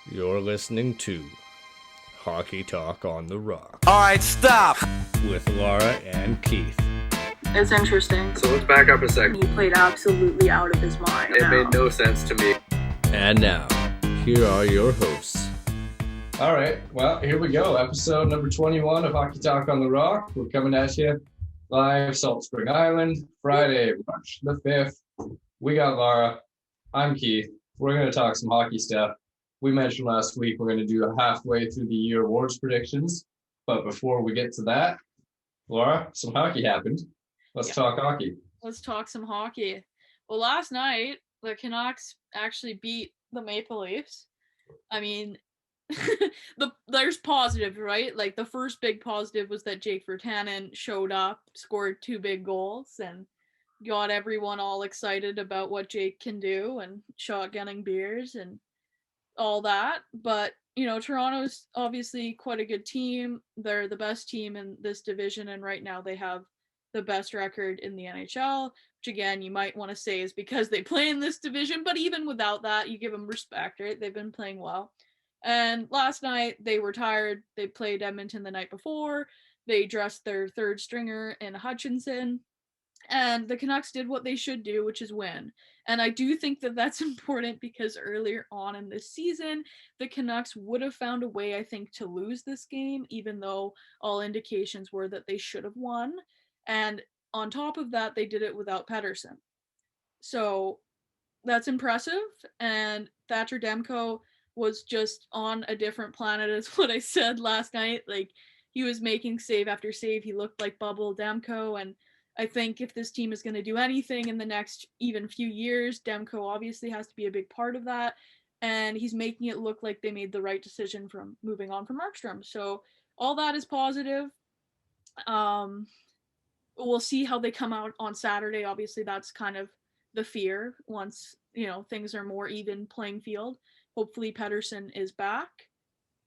You're listening to Hockey Talk on the Rock All right, stop. with Laura and Keith. It's interesting. So let's back up a second. He played absolutely out of his mind. It made no sense to me. And now, here are your hosts. All right, well, here we go. Episode number 21 of Hockey Talk on the Rock. We're coming at you live, Salt Spring Island, Friday, March the 5th. We got Laura. I'm Keith. We're going to talk some hockey stuff. We mentioned last week we're going to do a halfway through the year awards predictions. But before we get to that, Laura, some hockey happened. Let's talk hockey. Let's talk some hockey. Well, last night, the Canucks actually beat the Maple Leafs. I mean, there's positive, right? Like, the first big positive was that Jake Virtanen showed up, scored 2 big goals, and got everyone all excited about what Jake can do and shotgunning beers and all that. But, you know, Toronto's obviously quite a good team. They're the best team in this division, and right now they have the best record in the NHL, which again, you might want to say is because they play in this division, but even without that, you give them respect, right? They've been playing well. And last night, they were tired. They played Edmonton the night before. They dressed their third stringer in Hutchinson. And the Canucks did what they should do, which is win. And I do think that that's important because earlier on in this season, the Canucks would have found a way, I think, to lose this game, even though all indications were that they should have won. And on top of that, they did it without Pettersson. So that's impressive. And Thatcher Demko was just on a different planet, is what I said last night. Like, he was making save after save. He looked like Bubble Demko. And I think if this team is going to do anything in the next even few years, Demko obviously has to be a big part of that. And he's making it look like they made the right decision from moving on from Markstrom. So all that is positive. We'll see how they come out on Saturday. Obviously, that's kind of the fear once, you know, things are more even playing field. Hopefully Pettersson is back.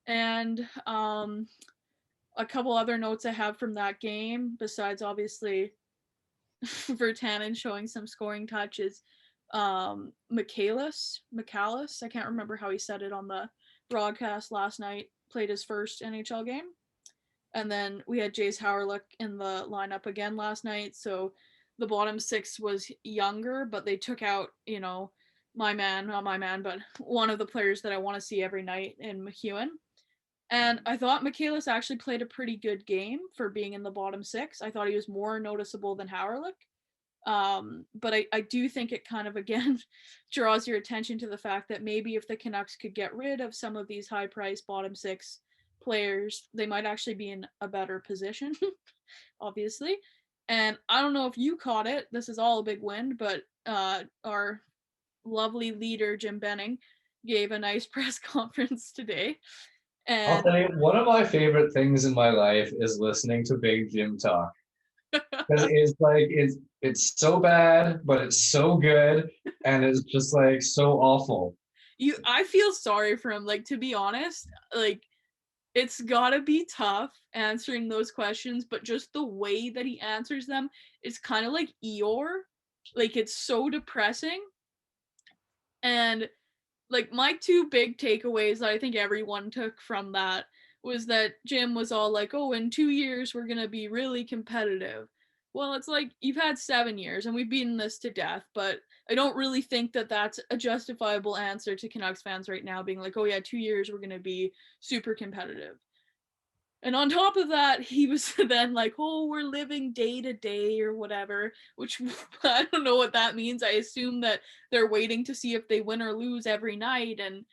And a couple other notes I have from that game, besides obviously Virtanen showing some scoring touches. McAllis, I can't remember how he said it on the broadcast last night, played his first NHL game. And then we had Jace Howerlick in the lineup again last night. So the bottom 6 was younger, but they took out, you know, not my man, but one of the players that I want to see every night in McEwen. And I thought McAllis actually played a pretty good game for being in the bottom 6. I thought he was more noticeable than Howerlick. But I do think it kind of, again, draws your attention to the fact that maybe if the Canucks could get rid of some of these high-priced bottom 6 players, they might actually be in a better position, obviously. And I don't know if you caught it. This is all a big win, but our lovely leader, Jim Benning, gave a nice press conference today. And I'll tell you, one of my favorite things in my life is listening to Big Jim talk. Because it's like, it's so bad, but it's so good, and it's just like so awful. I feel sorry for him. Like, to be honest, like, it's gotta be tough answering those questions, but just the way that he answers them is kind of like Eeyore. Like, it's so depressing. And like, my 2 big takeaways that I think everyone took from that was that Jim was all like, oh, in 2 years, we're going to be really competitive. Well, it's like, you've had 7 years and we've beaten this to death, but I don't really think that that's a justifiable answer to Canucks fans right now, being like, oh yeah, 2 years, we're going to be super competitive. And on top of that, he was then like, oh, we're living day to day or whatever, which I don't know what that means. I assume that they're waiting to see if they win or lose every night. And,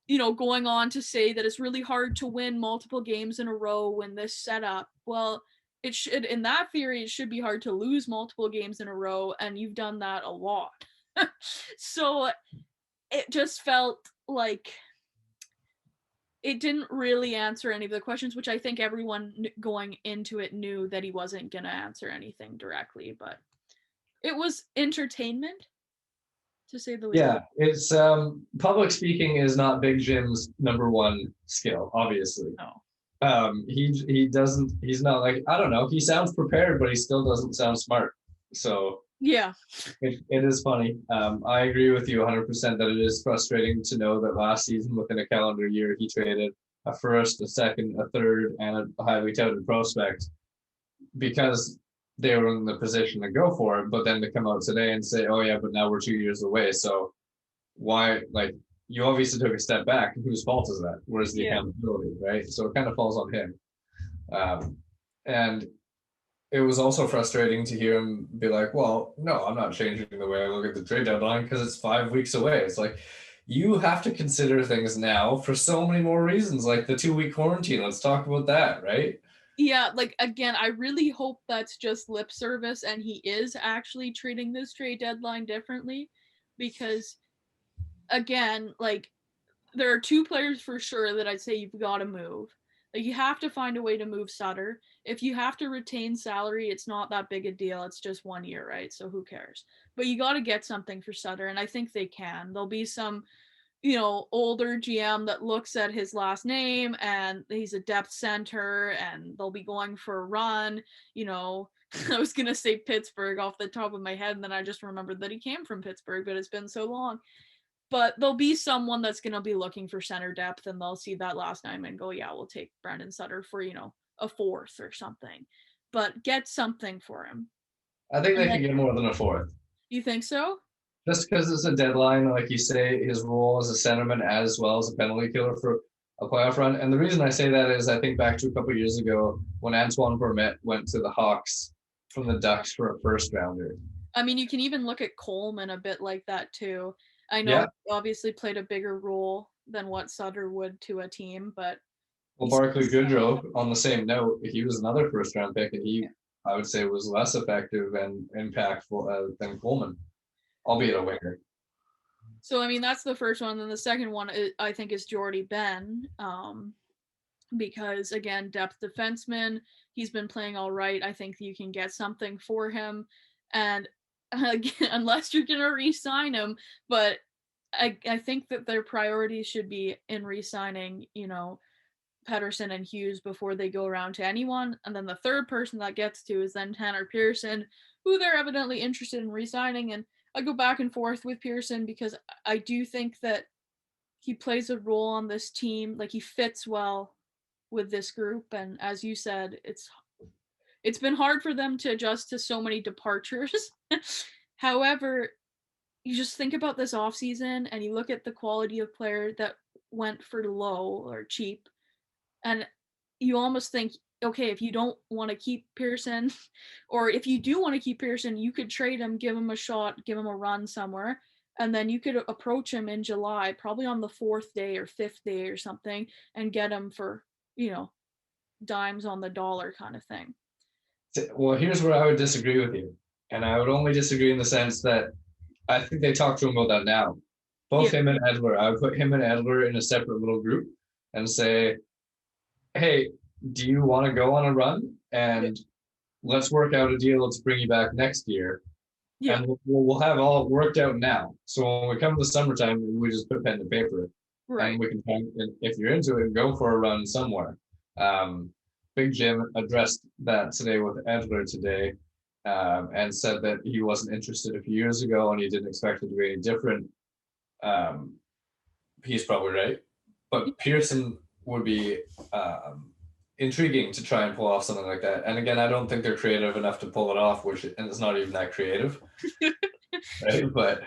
you know, going on to say that it's really hard to win multiple games in a row in this setup. Well, it should, in that theory, it should be hard to lose multiple games in a row. And you've done that a lot. So it just felt like it didn't really answer any of the questions, which I think everyone going into it knew that he wasn't going to answer anything directly, but it was entertainment, to say the least. Yeah, it's public speaking is not Big Jim's number 1 skill, obviously. No. He's not like, I don't know, he sounds prepared, but he still doesn't sound smart. So Yeah. It is funny. I agree with you 100% that it is frustrating to know that last season, within a calendar year, he traded a first, a second, a third, and a highly touted prospect because they were in the position to go for it. But then to come out today and say, "Oh yeah, but now we're 2 years away." So why? Like, you obviously took a step back. Whose fault is that? Where's the accountability, right? So it kind of falls on him. And it was also frustrating to hear him be like, "Well, no, I'm not changing the way I look at the trade deadline because it's 5 weeks away." It's like, you have to consider things now for so many more reasons, like the 2-week quarantine. Let's talk about that, right? Yeah, like, again, I really hope that's just lip service and he is actually treating this trade deadline differently, because, again, like, there are two players for sure that I'd say you've got to move. Like, you have to find a way to move Sutter. If you have to retain salary, it's not that big a deal. It's just 1 year, right? So who cares? But you got to get something for Sutter, and I think they can. There'll be some, older GM that looks at his last name and he's a depth center and they'll be going for a run. I was going to say Pittsburgh off the top of my head, and then I just remembered that he came from Pittsburgh, but it's been so long. But there'll be someone that's going to be looking for center depth, and they'll see that last name and go, yeah, we'll take Brendan Sutter for, a fourth or something. But get something for him. I think they can get more than a fourth. You think so? Just because it's a deadline, like you say, his role as a centerman as well as a penalty killer for a playoff run. And the reason I say that is I think back to a couple of years ago when Antoine Vermette went to the Hawks from the Ducks for a first rounder. I mean, you can even look at Coleman a bit like that too. I know he obviously played a bigger role than what Sutter would to a team, but well, Barclay Goodrow, on the same note, he was another first round pick, and he, I would say, was less effective and impactful than Coleman, albeit a winger. So, I mean, that's the first one. And then the second one, I think, is Jordy Ben, because, again, depth defenseman, he's been playing all right. I think you can get something for him. And again, unless you're going to re-sign him, but I think that their priorities should be in re-signing, Pedersen and Hughes before they go around to anyone. And then the third person that gets to is then Tanner Pearson, who they're evidently interested in re-signing. And I go back and forth with Pearson because I do think that he plays a role on this team. Like, he fits well with this group. And as you said, it's been hard for them to adjust to so many departures. However, you just think about this offseason and you look at the quality of player that went for low or cheap, and you almost think, okay, if you don't want to keep Pearson, or if you do want to keep Pearson, you could trade him, give him a shot, give him a run somewhere, and then you could approach him in July, probably on the 4th day or 5th day or something, and get him for, dimes on the dollar kind of thing. Well, here's where I would disagree with you. And I would only disagree in the sense that I think they talked to him about that now. Both him and Edler. I would put him and Edler in a separate little group and say, hey, do you want to go on a run? And let's work out a deal to bring you back next year. Yeah. And we'll have all worked out now. So when we come to the summertime, we just put pen to paper. Right. And we can, if you're into it, go for a run somewhere. Big Jim addressed that today with Edler today, and said that he wasn't interested a few years ago and he didn't expect it to be any different. He's probably right. But Pearson would be intriguing to try and pull off something like that. And again, I don't think they're creative enough to pull it off, and it's not even that creative. Right? But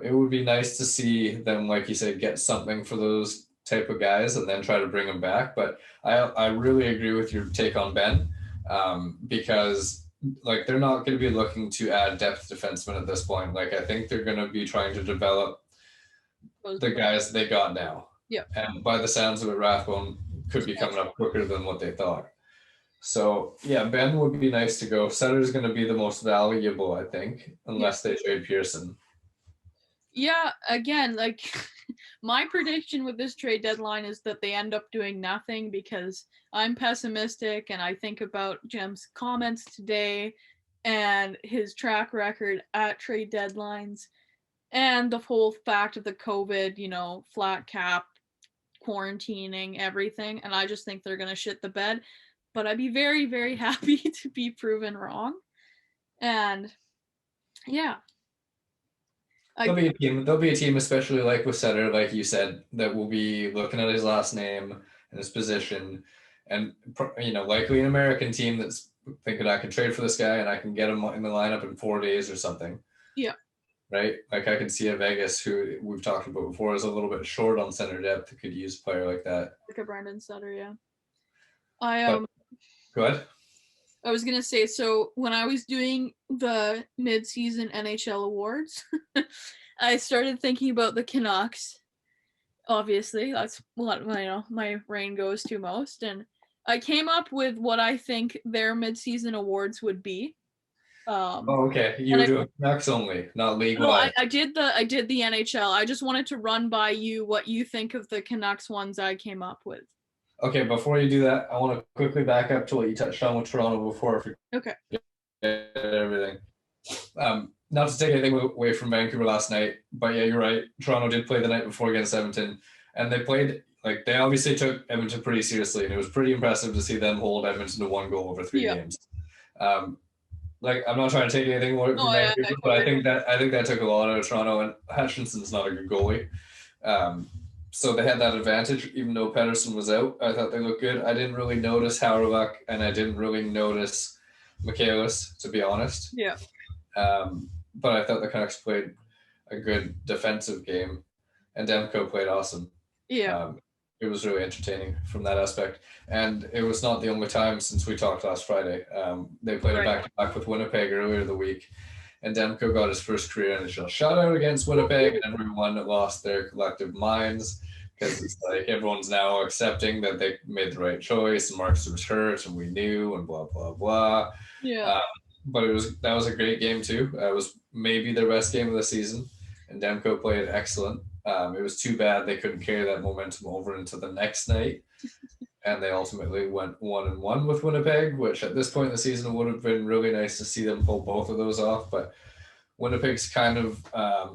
it would be nice to see them, like you said, get something for those type of guys and then try to bring them back. But I really agree with your take on Ben, because like they're not going to be looking to add depth defensemen at this point. Like, I think they're going to be trying to develop the guys they got now. Yeah. And by the sounds of it, Rathbone could be coming up quicker than what they thought. So yeah, Ben would be nice to go. Sutter's going to be the most valuable, I think, unless they trade Pearson. Yeah, again, like my prediction with this trade deadline is that they end up doing nothing, because I'm pessimistic and I think about Jim's comments today and his track record at trade deadlines and the whole fact of the COVID, flat cap, quarantining, everything. And I just think they're going to shit the bed, but I'd be very, very happy to be proven wrong. And Yeah. There'll be a team. There'll be a team, especially like with Sutter, like you said, that will be looking at his last name and his position, and likely an American team that's thinking I can trade for this guy and I can get him in the lineup in 4 days or something. Yeah. Right. Like I can see a Vegas who we've talked about before is a little bit short on center depth that could use a player like that. Like a Brandon Sutter, yeah. Go ahead. I was gonna say, so when I was doing the mid-season NHL awards, I started thinking about the Canucks. Obviously, that's what my brain goes to most, and I came up with what I think their mid-season awards would be. Okay. You were doing Canucks only, not league wide. No, I did the NHL. I just wanted to run by you what you think of the Canucks ones I came up with. Okay, before you do that, I want to quickly back up to what you touched on with Toronto before. Okay. Everything. Not to take anything away from Vancouver last night, but yeah, you're right. Toronto did play the night before against Edmonton, and they obviously took Edmonton pretty seriously, and it was pretty impressive to see them hold Edmonton to 1 goal over 3 games. I'm not trying to take anything away from Vancouver, but I think that took a lot out of Toronto, and Hutchinson's not a good goalie. So they had that advantage, even though Pedersen was out. I thought they looked good. I didn't really notice Hauerluck, and I didn't really notice Michaelis, to be honest. Yeah. But I thought the Canucks played a good defensive game, and Demko played awesome. Yeah. It was really entertaining from that aspect. And it was not the only time since we talked last Friday. They played a back-to-back with Winnipeg earlier the week, and Demko got his first career NHL shutout against Winnipeg, and everyone lost their collective minds because it's like everyone's now accepting that they made the right choice, and Marcus was hurt, and we knew, and blah, blah, blah. Yeah. But that was a great game too. It was maybe their best game of the season, and Demko played excellent. It was too bad they couldn't carry that momentum over into the next night, and they ultimately went 1-1 with Winnipeg, which at this point in the season would have been really nice to see them pull both of those off. But Winnipeg's kind of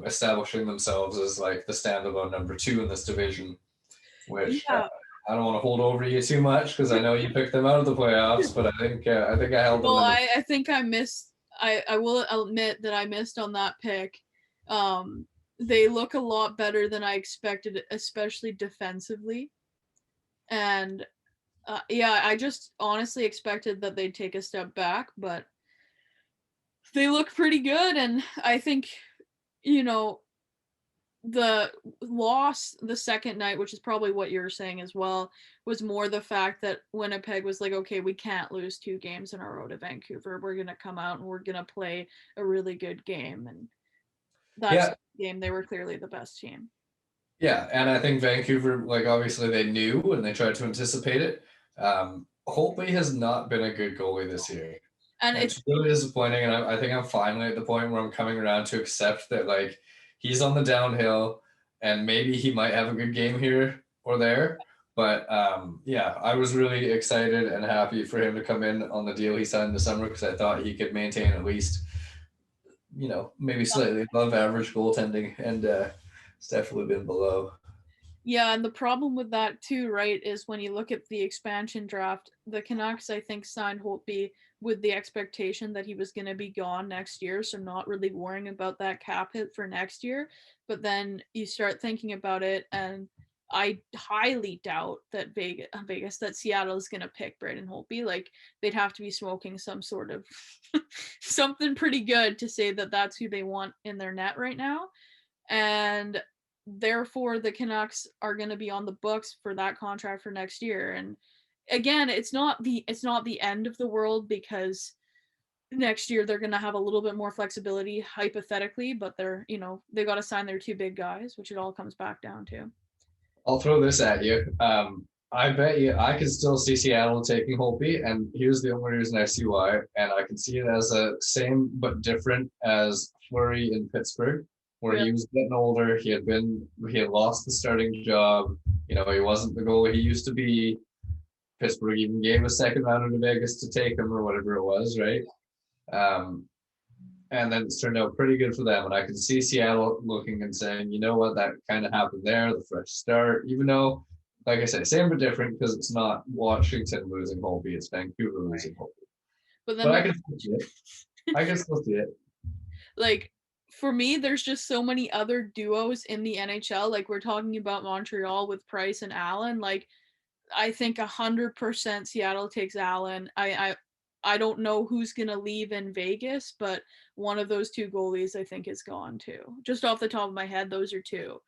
establishing themselves as like the standalone number 2 in this division, which I don't want to hold over you too much because I know you picked them out of the playoffs, but I think I held them. Well, I think I missed. I will admit that I missed on that pick. They look a lot better than I expected, especially defensively. And I just honestly expected that they'd take a step back, but they look pretty good. And I think, the loss the second night, which is probably what you're saying as well, was more the fact that Winnipeg was like, okay, we can't lose 2 games in a row to Vancouver. We're going to come out and we're going to play a really good game. And that's the game. They were clearly the best team. Yeah, and I think Vancouver, obviously they knew and they tried to anticipate it. Holtby has not been a good goalie this year. And it's really disappointing, and I think I'm finally at the point where I'm coming around to accept that, he's on the downhill, and maybe he might have a good game here or there. But, I was really excited and happy for him to come in on the deal he signed this summer because I thought he could maintain at least, maybe slightly above average goaltending, and it's definitely been below. Yeah, and the problem with that too, right, is when you look at the expansion draft, the Canucks, I think, signed Holtby with the expectation that he was going to be gone next year, so not really worrying about that cap hit for next year. But then you start thinking about it, and I highly doubt that that Seattle is going to pick Braden Holtby. They'd have to be smoking some sort of something pretty good to say that that's who they want in their net right now. And therefore the Canucks are going to be on the books for that contract for next year. And again, it's not the end of the world because next year they're going to have a little bit more flexibility hypothetically, but they're, they got to sign their 2 big guys, which it all comes back down to. I'll throw this at you. I bet you I can still see Seattle taking Holtby, and here's the only reason I see why. And I can see it as a same but different as Fleury in Pittsburgh, where he was getting older. He had lost the starting job. He wasn't the goalie he used to be. Pittsburgh even gave a second rounder to Vegas to take him or whatever it was, right? And then it's turned out pretty good for them. And I can see Seattle looking and saying, you know what, that kind of happened there, the fresh start, even though, like I said, same but different because it's not Washington losing Holtby, it's Vancouver losing Holtby. But I can still see it. like for me, there's just so many other duos in the NHL. Like we're talking about Montreal with Price and Allen. Like I think 100% Seattle takes Allen. I don't know who's gonna leave in Vegas, but one of those two goalies I think is gone too. Just off the top of my head, those are two.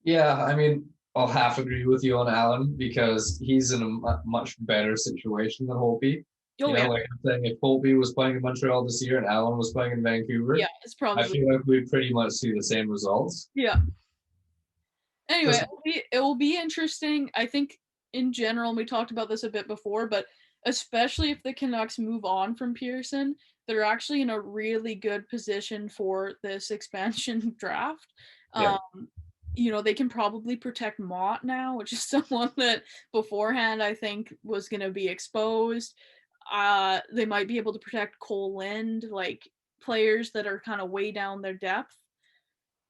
Yeah, I mean, I'll half agree with you on Allen because he's in a much better situation than Holtby. Oh yeah, Like I'm saying, if Holtby was playing in Montreal this year and Allen was playing in Vancouver, yeah, it's I probably feel like we'd pretty much see the same results. yeah. Anyway, Just- it will be interesting. I think in general, we talked about this a bit before, but especially if the Canucks move on from Pearson, they're actually in a really good position for this expansion draft. Yeah. They can probably protect Mott now, which is someone that beforehand I think was going to be exposed. They might be able to protect Cole Lind, like players that are kind of way down their depth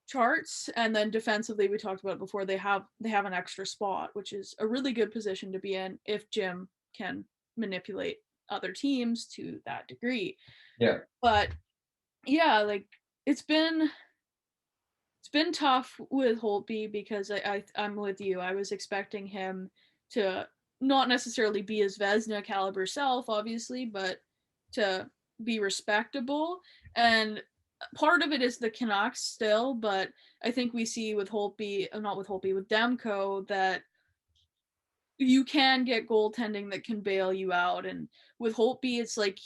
charts. And then defensively, we talked about it before, they have an extra spot, which is a really good position to be in if Jim can manipulate other teams to that degree. Yeah. But yeah, like it's been tough with Holtby because I'm with you. I was expecting him to not necessarily be his Vezina caliber self, obviously, but to be respectable. And part of it is the Canucks still, but I think we see with Holtby, not with Holtby, with Demko, that you can get goaltending that can bail you out. And with Holtby, it's like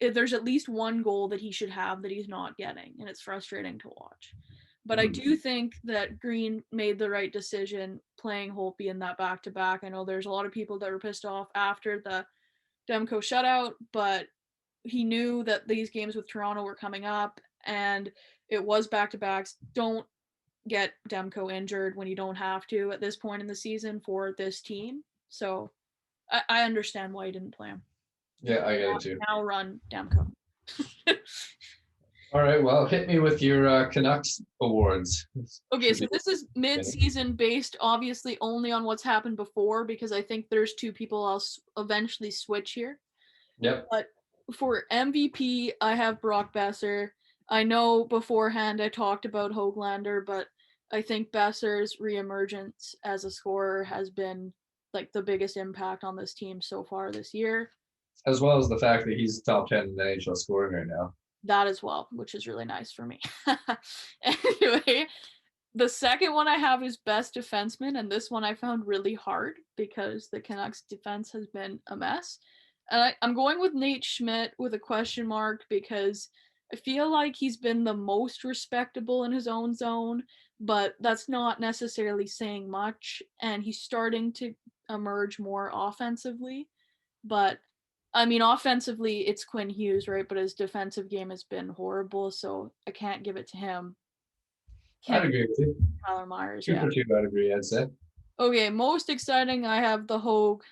there's at least one goal that he should have that he's not getting, and it's frustrating to watch. But I do think that Green made the right decision playing Holtby in that back-to-back. I know there's a lot of people that were pissed off after the Demko shutout, but he knew that these games with Toronto were coming up, and it was back-to-backs. Don't get Demko injured when you don't have to at this point in the season for this team. So I understand why he didn't play him. Yeah, I get it too. Now run Demko. All right, well, hit me with your Canucks awards. Okay, so this is mid-season based obviously only on what's happened before, because I think there's two people I'll eventually switch here. Yep. But for MVP, I have Brock Besser. I know beforehand I talked about Höglander, but I think Besser's reemergence as a scorer has been like the biggest impact on this team so far this year. As well as the fact that he's top 10 in the NHL scoring right now. That as well, which is really nice for me. Anyway, the second one I have is best defenseman, and this one I found really hard because the Canucks defense has been a mess. And I'm going with Nate Schmidt with a question mark because I feel like he's been the most respectable in his own zone, but that's not necessarily saying much, and he's starting to emerge more offensively. But I mean, offensively, it's Quinn Hughes, right? But his defensive game has been horrible, so I can't give it to him. I'd agree with you. Tyler Myers, Two for two, I'd agree, I'd say. Okay, most exciting, I have the Höglander.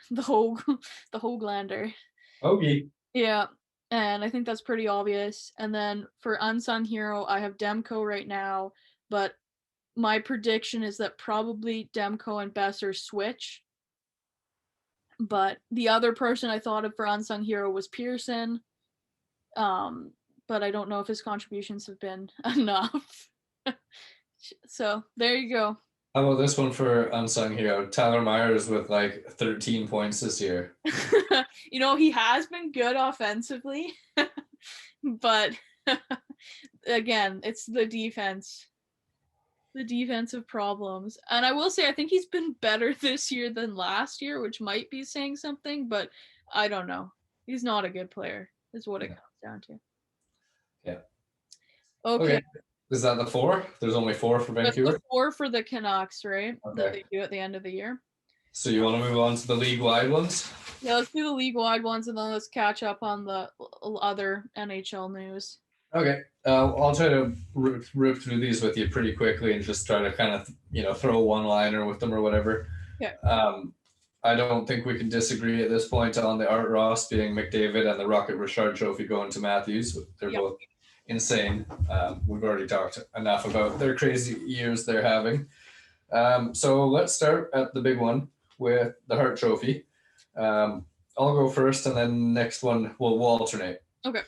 Hoagie. Yeah, and I think that's pretty obvious. And then for unsung hero, I have Demko right now, but my prediction is that probably Demko and Besser switch. But the other person I thought of for unsung hero was Pearson. But I don't know if his contributions have been enough. So there you go. How about this one for unsung hero? Tyler Myers with like 13 points this year. He has been good offensively, but again, it's the defense. The defensive problems. And I will say, I think he's been better this year than last year, which might be saying something, but I don't know. He's not a good player, is what it comes down to. Yeah. Okay. Is that the 4? There's only 4 for Vancouver? That's the 4 for the Canucks, right? Okay. That they do at the end of the year. So you want to move on to the league-wide ones? Yeah, let's do the league-wide ones, and then let's catch up on the other NHL news. Okay. I'll try to rip through these with you pretty quickly and just try to kind of, throw a one-liner with them or whatever. Yeah. I don't think we can disagree at this point on the Art Ross being McDavid and the Rocket Richard Trophy going to Matthews. They're both insane. We've already talked enough about their crazy years they're having. So let's start at the big one with the Hart Trophy. I'll go first, and then next one we'll alternate. Okay.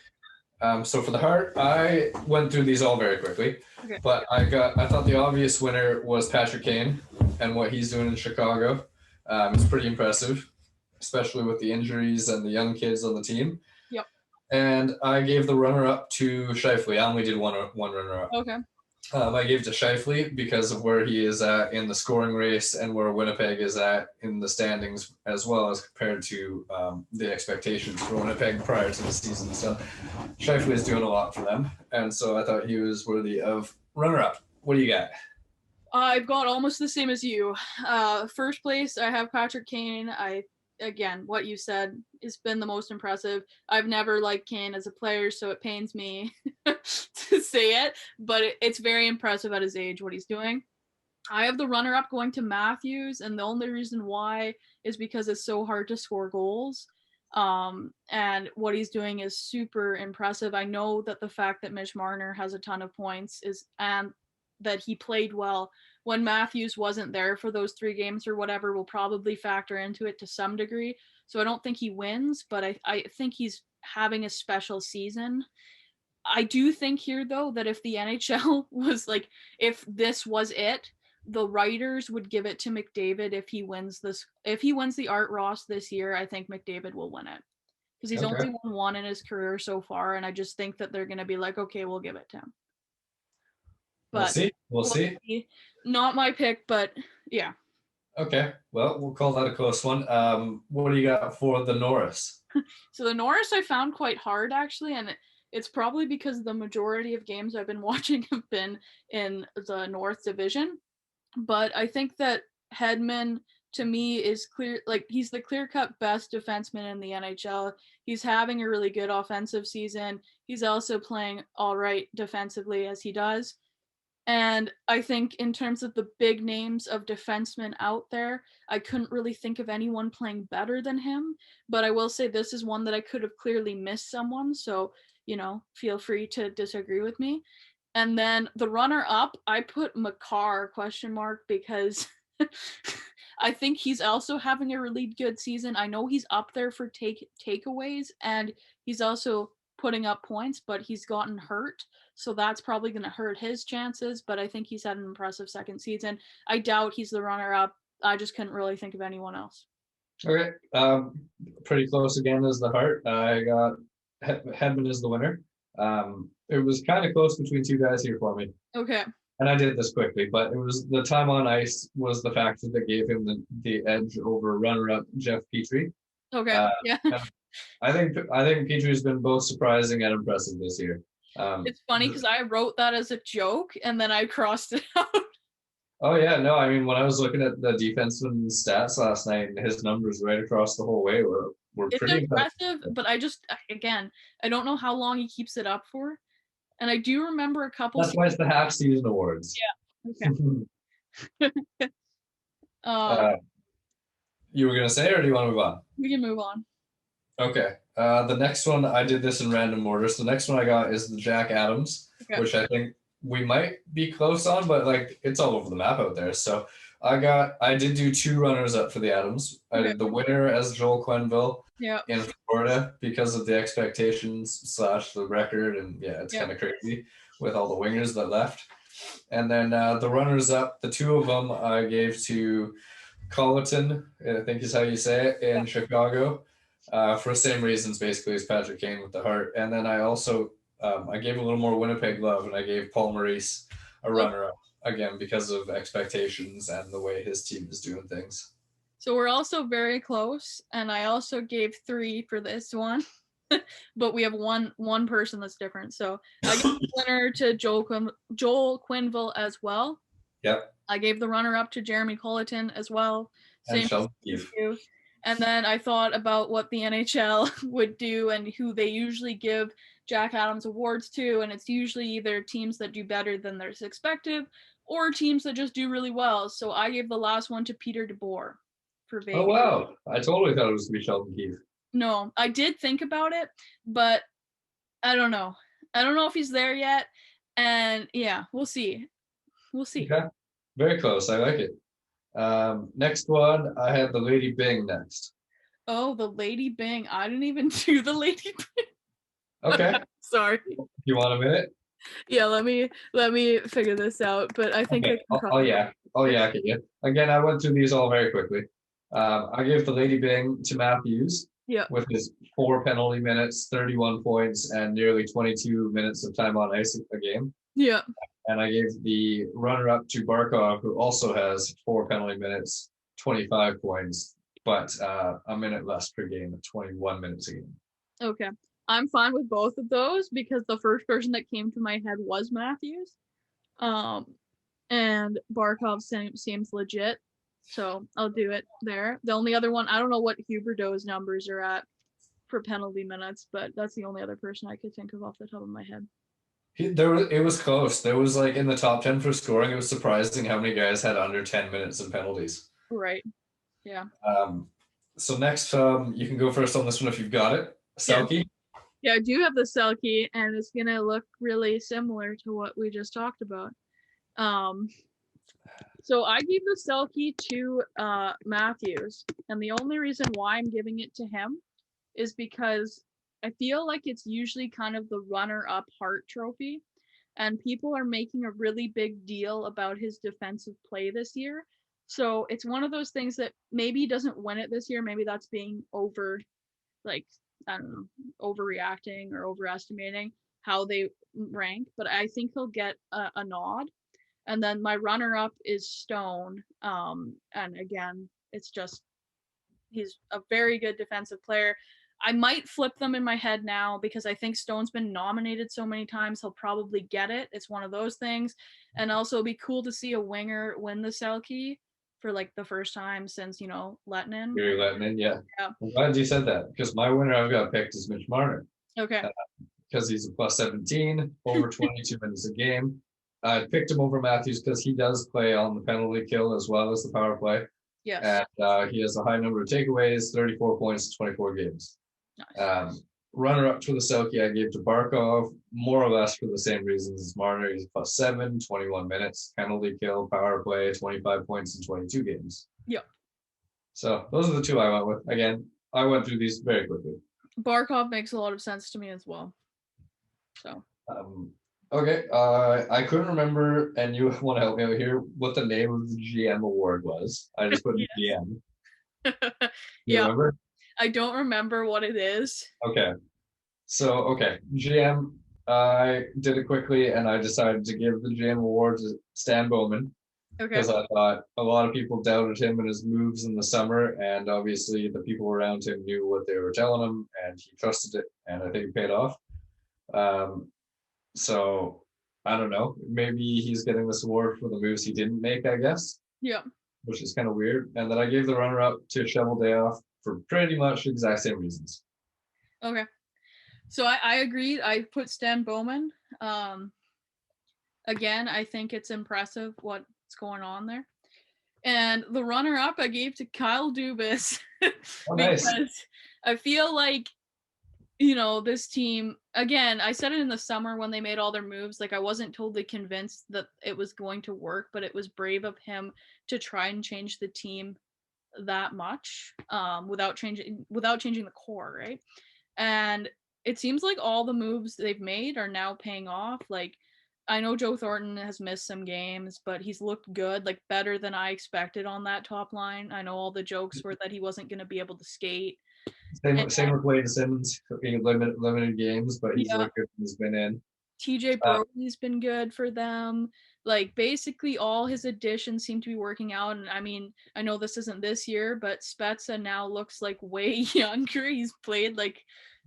So for the Hart, I went through these all very quickly, Okay. but I thought the obvious winner was Patrick Kane and what he's doing in Chicago. It's pretty impressive, especially with the injuries and the young kids on the team. Yep. And I gave the runner-up to Scheifele. I only did one runner-up. Okay. I gave it to Scheifele because of where he is at in the scoring race and where Winnipeg is at in the standings, as well as compared to the expectations for Winnipeg prior to the season. So Scheifele is doing a lot for them, and so I thought he was worthy of runner-up. What do you got? I've got almost the same as you. First place, I have Patrick Kane. Again, what you said has been the most impressive. I've never liked Kane as a player, so it pains me to say it, but it's very impressive at his age what he's doing. I have the runner-up going to Matthews, and the only reason why is because it's so hard to score goals. And what he's doing is super impressive. I know that the fact that Mitch Marner has a ton of points and that he played well when Matthews wasn't there for those 3 games or whatever will probably factor into it to some degree. So I don't think he wins, but I think he's having a special season. I do think here, though, that if the NHL was like, if this was it, the writers would give it to McDavid if he wins this. If he wins the Art Ross this year, I think McDavid will win it because he's only won 1 in his career so far, and I just think that they're going to be like, okay, we'll give it to him. But We'll see. Not my pick, but yeah. Okay, well, we'll call that a close one. What do you got for the Norris? So the Norris I found quite hard, actually, and it's probably because the majority of games I've been watching have been in the North Division. But I think that Hedman, to me, is clear. Like, he's the clear-cut best defenseman in the NHL. He's having a really good offensive season. He's also playing all right defensively as he does. And I think in terms of the big names of defensemen out there, I couldn't really think of anyone playing better than him. But I will say this is one that I could have clearly missed someone. So, feel free to disagree with me. And then the runner-up, I put Makar ? Because I think he's also having a really good season. I know he's up there for takeaways, and he's also putting up points, but he's gotten hurt. So that's probably going to hurt his chances, but I think he's had an impressive second season. I doubt he's the runner-up. I just couldn't really think of anyone else. Okay, pretty close again as the Hart. I got Hedman as the winner. It was kind of close between 2 guys here for me. Okay. And I did this quickly, but it was the time on ice was the factor that gave him the edge over runner-up Jeff Petrie. Okay, yeah. I think Petrie's been both surprising and impressive this year. It's funny because I wrote that as a joke and then I crossed it out. Oh yeah, no, I mean when I was looking at the defenseman stats last night, his numbers right across the whole way were pretty impressive. But I don't know how long he keeps it up for. And I do remember a couple. That's why it's the half season awards. Yeah. Okay. You were gonna say, or do you want to move on? We can move on. Okay. The next one, I did this in random order. So the next one I got is the Jack Adams, which I think we might be close on, but like it's all over the map out there. So I did do 2 runners up for the Adams. I did the winner as Joel Quenneville in Florida because of the expectations / the record. And yeah, it's kind of crazy with all the wingers that left. And then the runners up, the 2 of them I gave to Colleton, I think is how you say it, in Chicago. For the same reasons basically as Patrick Kane with the Hart. And then I also I gave a little more Winnipeg love, and I gave Paul Maurice a runner-up again because of expectations and the way his team is doing things. So we're also very close, and I also gave 3 for this one, but we have one person that's different. So I gave the winner to Joel Quenneville as well. Yep. I gave the runner-up to Jeremy Colleton as well. Same as you. And then I thought about what the NHL would do and who they usually give Jack Adams awards to, and it's usually either teams that do better than their expected or teams that just do really well. So I gave the last one to Peter DeBoer for Vegas. Oh, wow. I totally thought it was going to be Sheldon Keefe. No, I did think about it, but I don't know. I don't know if he's there yet. And yeah, we'll see. We'll see. Okay. Very close. I like it. Next one, I had the Lady Bing next. Oh, the Lady Bing. I didn't even do the Lady Bing. Okay. Sorry. You want a minute? Yeah, let me figure this out. But I think I Okay. can I'll probably. yak at you. Again, I went through these all very quickly. I gave the Lady Bing to Matthews Yeah. with his 4 penalty minutes, 31 points, and nearly 22 minutes of time on ice a game. Yeah. And I gave the runner-up to Barkov, who also has 4 penalty minutes, 25 points, but a minute less per game at 21 minutes a game. Okay. I'm fine with both of those because the first person that came to my head was Matthews. And Barkov seems legit. So I'll do it there. The only other one, I don't know what Huberdeau's numbers are at for penalty minutes, but that's the only other person I could think of off the top of my head. It was close. There was like in the top 10 for scoring. It was surprising how many guys had under 10 minutes in penalties. Right. Yeah. So next, you can go first on this one if you've got it. Selke. Yeah, I do have the Selke, and it's gonna look really similar to what we just talked about. So I gave the Selke to Matthews, and the only reason why I'm giving it to him is because I feel like it's usually kind of the runner-up Hart Trophy, and people are making a really big deal about his defensive play this year. So it's one of those things that maybe he doesn't win it this year. Maybe that's being overreacting or overestimating how they rank. But I think he'll get a nod. And then my runner-up is Stone. And again, it's just he's a very good defensive player. I might flip them in my head now because I think Stone's been nominated so many times, he'll probably get it. It's one of those things. And also it'd be cool to see a winger win the Selke for like the first time since, Lettinen. You're Lettinen, yeah. Yeah. I'm glad you said that because my winner I've got picked is Mitch Marner. Okay. Because he's a plus 17, over 22 minutes a game. I picked him over Matthews because he does play on the penalty kill as well as the power play. Yes. And he has a high number of takeaways, 34 points, 24 games. Nice. Runner-up for the Selke I gave to Barkov, more or less for the same reasons as Marner. He's plus 7, 21 minutes, penalty kill, power play, 25 points in 22 games. Yep. So those are the two I went with. Again, I went through these very quickly. Barkov makes a lot of sense to me as well. So. Okay, I couldn't remember, and you want to help me out here, what the name of the GM award was. I just put GM. You remember? I don't remember what it is. Okay. So, GM, I did it quickly, and I decided to give the GM award to Stan Bowman. Okay. Because I thought a lot of people doubted him and his moves in the summer, and obviously the people around him knew what they were telling him, and he trusted it, and I think it paid off. So I don't know. Maybe he's getting this award for the moves he didn't make, I guess. Yeah. Which is kind of weird. And then I gave the runner-up to Shovel Day Off for pretty much the exact same reasons. Okay. So I agreed. I put Stan Bowman. Again, I think it's impressive what's going on there. And the runner-up I gave to Kyle Dubas. Oh, nice. Because I feel like, this team, again, I said it in the summer when they made all their moves, like I wasn't totally convinced that it was going to work, but it was brave of him to try and change the team that much without changing the core, right? And it seems like all the moves they've made are now paying off. Like, I know Joe Thornton has missed some games, but he's looked good, like better than I expected on that top line. I know all the jokes were that he wasn't going to be able to skate. Same with Wade Simmons being limited games, but he's looked good when he's been in. TJ Brody's been good for them. Like, basically all his additions seem to be working out. And I mean, I know this isn't this year, but Spezza now looks like way younger. He's played like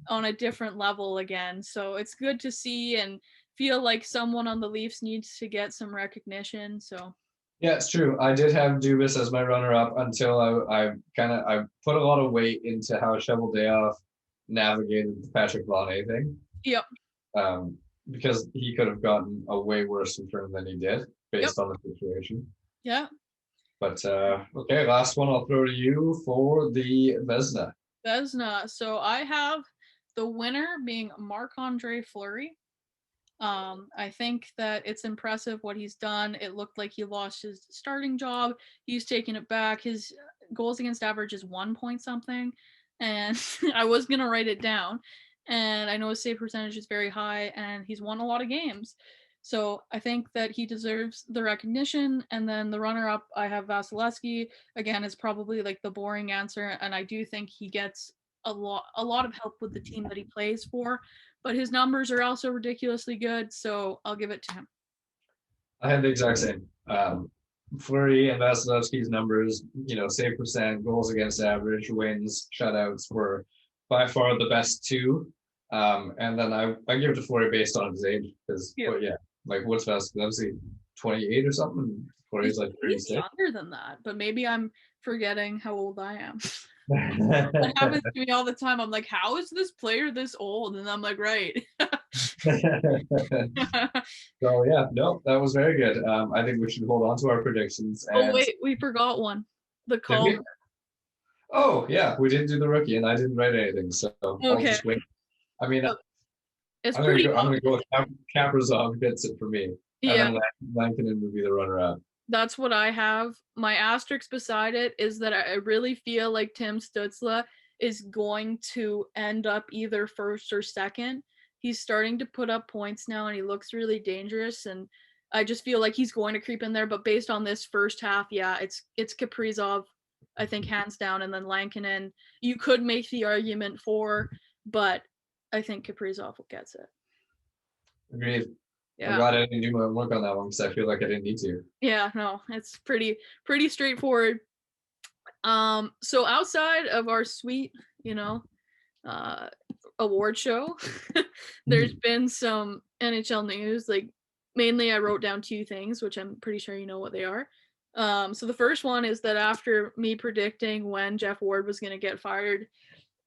on a different level again. So it's good to see and feel like someone on the Leafs needs to get some recognition. So yeah, it's true. I did have Dubas as my runner-up until I put a lot of weight into how Shovel Day Off navigated the Patrick Laine thing. Yep. Because he could have gotten a way worse return than he did based on the situation. Yeah. But okay, last one I'll throw to you for the Vezina. Vezina. So I have the winner being Marc-Andre Fleury. I think that it's impressive what he's done. It looked like he lost his starting job. He's taken it back. His goals against average is 1 point something. And I was going to write it down. and I know his save percentage is very high, and he's won a lot of games. So I think that he deserves the recognition. And then the runner-up, I have Vasilevsky. Again, it's probably like the boring answer, and I do think he gets a lot of help with the team that he plays for. But his numbers are also ridiculously good, so I'll give it to him. I had the exact same. Fleury and Vasilevsky's numbers, save percent, goals against average, wins, shutouts were by far the best two. And then I give it to Fleury based on his age because, what's Vasilevsky, 28 or something? Fleury's like 36. He's younger than that, but maybe I'm forgetting how old I am. That happens to me all the time. I'm like, how is this player this old? And I'm like, right. So yeah, no, that was very good. I think we should hold on to our predictions. Oh wait, we forgot one. The Calgary. Oh yeah, we didn't do the rookie, and I didn't write anything, so I'll just wait. I mean, I'm gonna go with Kaprizov. Gets it for me. Yeah, and then Lankinen would be the runner-up. That's what I have. My asterisk beside it is that I really feel like Tim Stützle is going to end up either first or second. He's starting to put up points now, and he looks really dangerous, and I just feel like he's going to creep in there. But based on this first half, yeah, it's Kaprizov, I think, hands down, and then Lankinen. You could make the argument for, but I think Kaprizov gets it. Agreed. Yeah. I'm glad I didn't do my work on that one because I feel like I didn't need to. Yeah, no, it's pretty straightforward. So outside of our sweet, award show, there's been some NHL news. Like, mainly I wrote down two things, which I'm pretty sure you know what they are. So the first one is that after me predicting when Jeff Ward was going to get fired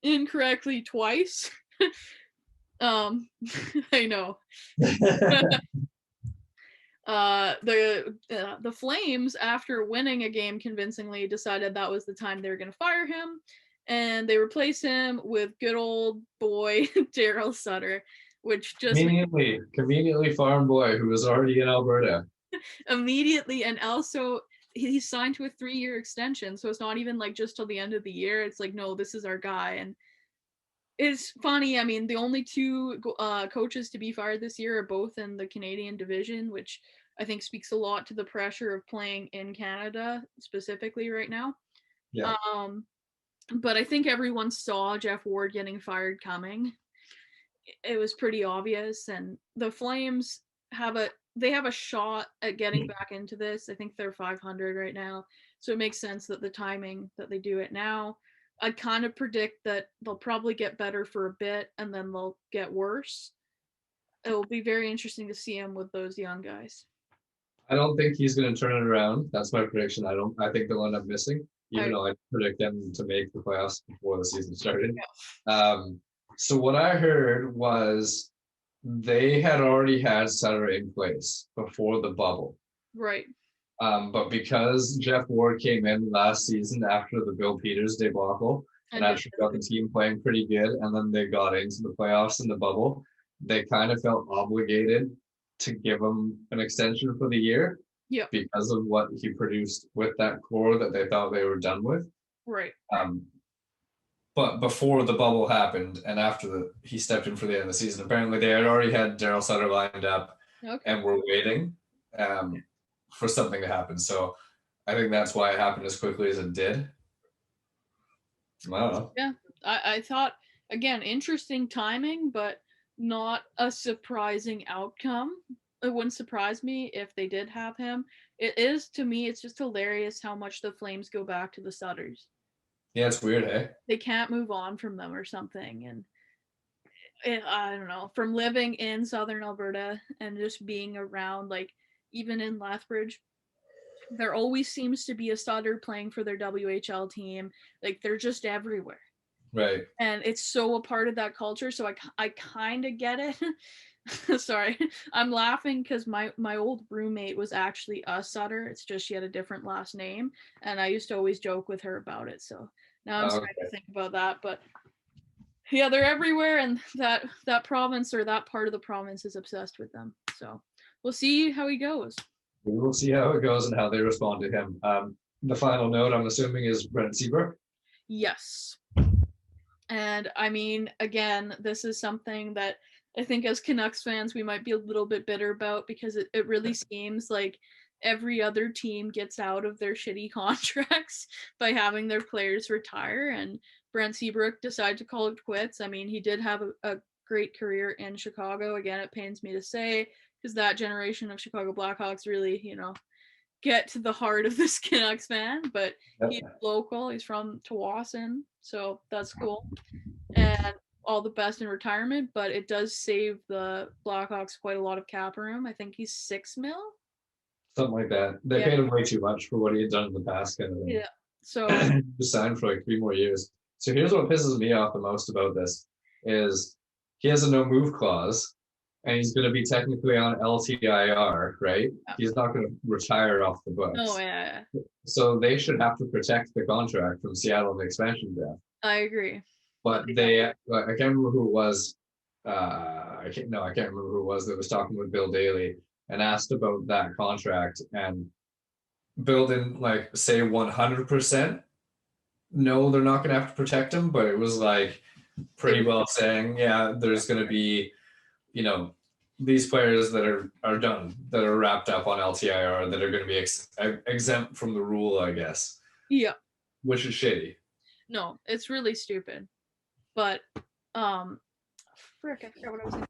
incorrectly twice, I know. The Flames, after winning a game convincingly, decided that was the time they were going to fire him, and they replaced him with good old boy Daryl Sutter, which just conveniently farm boy who was already in Alberta. Immediately, and also he's signed to a 3-year extension, so it's not even like just till the end of the year. It's like, no, this is our guy. And it's funny, I mean, the only two coaches to be fired this year are both in the Canadian division, which I think speaks a lot to the pressure of playing in Canada specifically right now. Yeah. But I think everyone saw Jeff Ward getting fired coming. It was pretty obvious, and the Flames have a shot at getting back into this. I think they're 500 right now, so it makes sense that the timing that they do it now. I kind of predict that they'll probably get better for a bit and then they'll get worse. It will be very interesting to see him with those young guys. I don't think he's going to turn it around. That's my prediction. I think they'll end up missing, even though I predict them to make the playoffs before the season started. Yeah. So what I heard was they had already had Sutter in place before the bubble. Right. But because Jeff Ward came in last season after the Bill Peters debacle and actually got the team playing pretty good, and then they got into the playoffs in the bubble, they kind of felt obligated to give him an extension for the year because of what he produced with that core that they thought they were done with. Right. But before the bubble happened and after he stepped in for the end of the season, apparently they had already had Daryl Sutter lined up and were waiting for something to happen. So I think that's why it happened as quickly as it did. I don't know. Yeah, I thought, again, interesting timing, but not a surprising outcome. It wouldn't surprise me if they did have him. It is, to me, it's just hilarious how much the Flames go back to the Sutters. Yeah, it's weird, hey? They can't move on from them or something. And I don't know, from living in Southern Alberta and just being around, like, even in Lethbridge, there always seems to be a Sutter playing for their WHL team. Like, they're just everywhere. Right. And it's so a part of that culture. So I kind of get it. Sorry. I'm laughing because my old roommate was actually a Sutter. It's just she had a different last name. And I used to always joke with her about it. So now I'm starting to think about that. But yeah, they're everywhere. And that province or that part of the province is obsessed with them. So we'll see how he goes. We will see how it goes and how they respond to him. The final note, I'm assuming, is Brent Seabrook. Yes. And I mean, again, this is something that I think as Canucks fans we might be a little bit bitter about, because it really seems like every other team gets out of their shitty contracts by having their players retire, and Brent Seabrook decided to call it quits. I mean, he did have a great career in Chicago. Again, it pains me to say, because that generation of Chicago Blackhawks really, get to the heart of this Canucks fan, but he's local. He's from Tawasin, so that's cool. And all the best in retirement, but it does save the Blackhawks quite a lot of cap room. I think he's $6 million. Something like that. They paid him way too much for what he had done in the past, kind of thing. Yeah. So he signed for like 3 more years. So here's what pisses me off the most about this is he has a no move clause, and he's going to be technically on LTIR, right? Yeah. He's not going to retire off the books. Oh, yeah. So they should have to protect the contract from Seattle in the expansion draft. I agree. But I can't remember who it was. I can't remember who it was that was talking with Bill Daly and asked about that contract, and Bill didn't like say 100%. No, they're not going to have to protect him, but it was like pretty well saying, yeah, there's going to be, these players that are done, that are wrapped up on LTIR, that are going to be exempt from the rule, I guess. Yeah. Which is shitty. No, it's really stupid. But, frick, I forgot what I was saying.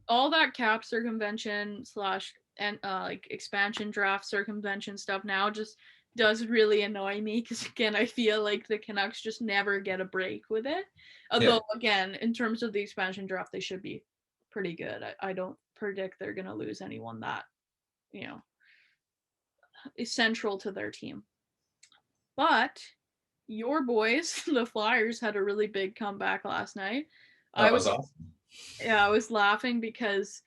All that cap circumvention / and like expansion draft circumvention stuff now just does really annoy me, because again, I feel like the Canucks just never get a break with it. Although again, in terms of the expansion draft, they should be pretty good. I don't predict they're gonna lose anyone that is central to their team. But your boys, the Flyers, had a really big comeback last night. That was awesome. Yeah, I was laughing because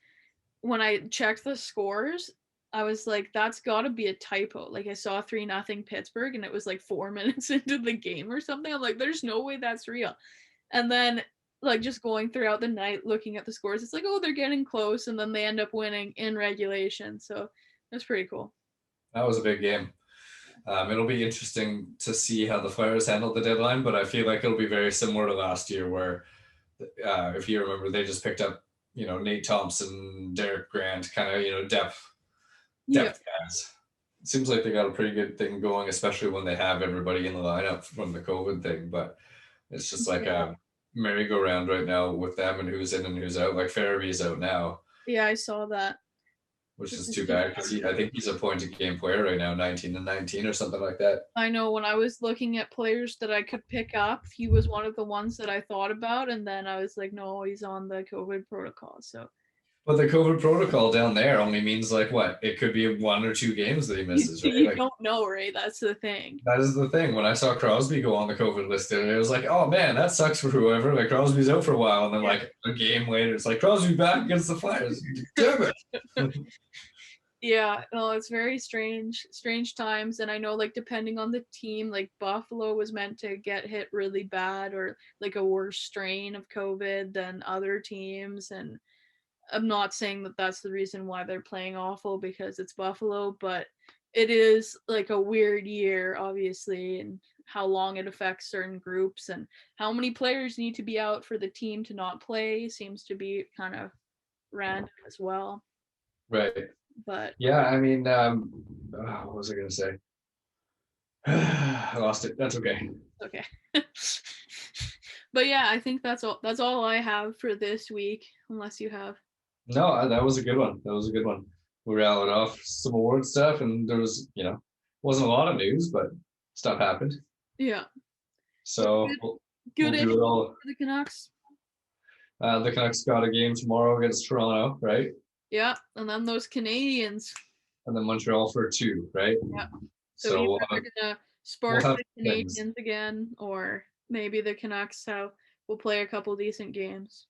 when I checked the scores, I was like, that's got to be a typo. Like, I saw 3-0 Pittsburgh, and it was like 4 minutes into the game or something. I'm like, there's no way that's real. And then, like, just going throughout the night, looking at the scores, it's like, oh, they're getting close, and then they end up winning in regulation. So that's pretty cool. That was a big game. It'll be interesting to see how the Flyers handle the deadline, but I feel like it'll be very similar to last year, where if you remember, they just picked up, Nate Thompson, Derek Grant, kind of, depth guys. It seems like they got a pretty good thing going, especially when they have everybody in the lineup from the COVID thing. But it's just like a merry-go-round right now with them and who's in and who's out. Like Farabee's out now. Yeah, I saw that. Which is too bad, because I think he's a point-a-game player right now, 19-19 or something like that. I know, when I was looking at players that I could pick up, he was one of the ones that I thought about, and then I was like, no, he's on the COVID protocol. So. But the COVID protocol down there only means like what? It could be 1 or 2 games that he misses, right? You don't know, right? That's the thing. That is the thing. When I saw Crosby go on the COVID list, it was like, oh man, that sucks for whoever. Like, Crosby's out for a while, and then like a game later, it's like, Crosby back against the Flyers. Damn it. Yeah, no, it's very strange times. And I know, like, depending on the team, like Buffalo was meant to get hit really bad, or like a worse strain of COVID than other teams. And I'm not saying that that's the reason why they're playing awful, because it's Buffalo, but it is like a weird year, obviously, and how long it affects certain groups and how many players need to be out for the team to not play seems to be kind of random as well. Right. But yeah, I mean, what was I going to say? I lost it. That's okay. Okay. But yeah, I think that's all I have for this week, unless you have. No, that was a good one. We rattled off some award stuff, and there was, wasn't a lot of news, but stuff happened. Yeah. So good we'll do it all. For the Canucks. The Canucks got a game tomorrow against Toronto, right? Yeah, and then those Canadians. And then Montreal for 2, right? Yeah. So we're gonna spark the Canadians things again, or maybe the Canucks will play a couple decent games.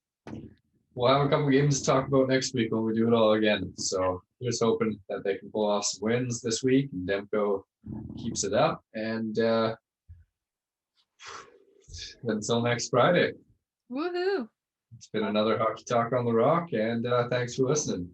We'll have a couple games to talk about next week when we do it all again. So just hoping that they can pull off some wins this week, and Demko keeps it up. And until next Friday. Woohoo! It's been another Hockey Talk on the Rock, and thanks for listening.